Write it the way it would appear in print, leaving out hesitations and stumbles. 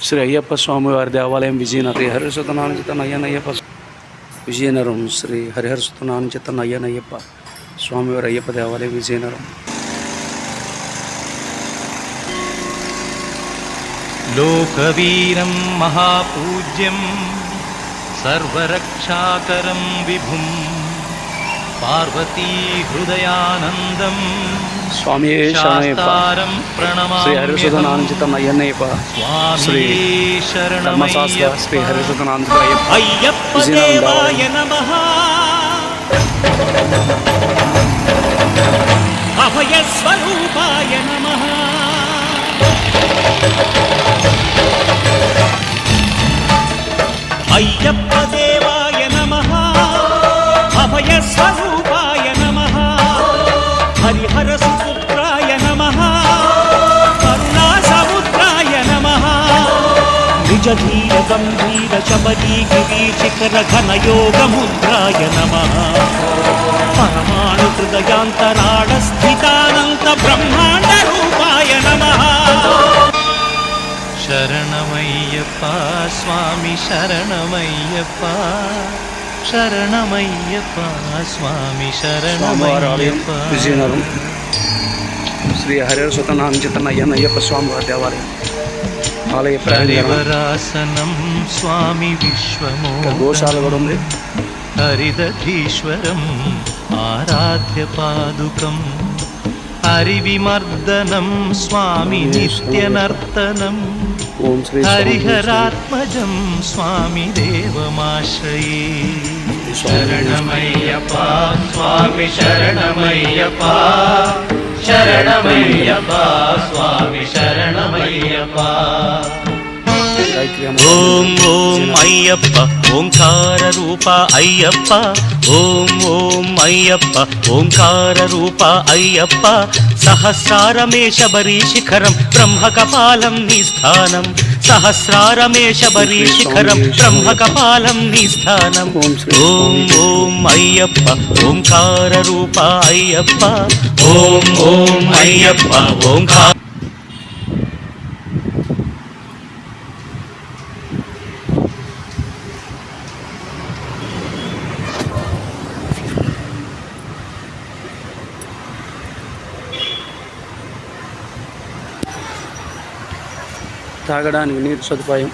శ్రీ అయ్యప్ప స్వామివారి దేవాలయం విజయనగరం హరిహరసుత నానుచిత నయ్యనయ్యప్ప విజయనగరం శ్రీ హరిహరసుత నానుచిత నయ్యనయ్యప్ప స్వామివారి అయ్యప్ప దేవాలయం విజయనగరం. లోకవీరం మహాపూజ్యం సర్వరక్షాకరం విభుం పార్వతీ హృదయానందం స్వామి శాస్తారం ప్రణమామి. శ్రీ హరిహరసుత నానుచిత నయ్యనయ్యప్ప శ్రీ ధర్మశాస్త్ర శ్రీ హరిహరసుత నానుచిత అయ్యప్ప దేవాయ నమః. అభయ స్వరూపాయ నమః. అయ్యప్ప దేవాయ నమః. అభయ స్వరూపాయ నమః. హరిహర సుపుత్రాయ నమః. కరుణా సముద్రాయ నమః. నిజ ధీర గంభీర శబరీ గిరీశిఖర ఘన యోగ ముద్రాయ నమః. పరమాణు హృదయాంతరాళ స్థితానంత బ్రహ్మాండ రూపాయ నమః. శరణమయ్యప్ప స్వామి శరణమయ్యప్ప శరణమయ్యప్ప స్వామి శరణమయ్యప్ప. విజయనగరం శ్రీ హరిహరసుత నానుచిత నయ్యనయ్యప్ప స్వామివారి దేవాలయం ఆలయ హరివరాసనం స్వామి విశ్వమోహనం గోశాల కూడా ఉంది. హరిదధీశ్వరం ఆరాధ్య పాదుకం హరివిమర్దనం స్వామి నిత్యనర్తనం ఓం శ్రీ హరిహరాత్మజం స్వామి దేవమాశ్రయే. శరణమయ్యప్ప స్వామి శరణమయ్యప్ప శరణమయ్యప్ప స్వామి శరణమయ్యప్ప. ఓం ఓం అయ్యప్ప ఓంకార రూప అయ్యప్ప. ఓం ఓం అయ్యప్ప ఓంకార రూప అయ్యప్ప. సహస్రారమే శబరీ శిఖరం బ్రహ్మకపాలం నీ స్థానం. సహస్రారమే శబరీ శిఖరం బ్రహ్మకపాలం నీ స్థానం. ఓం ఓం అయ్యప్ప ఓంకార రూప అయ్యప్ప. ఓం ఓం అయ్యప్ప ఓంకార. తాగడానికి నీరు సదుపాయం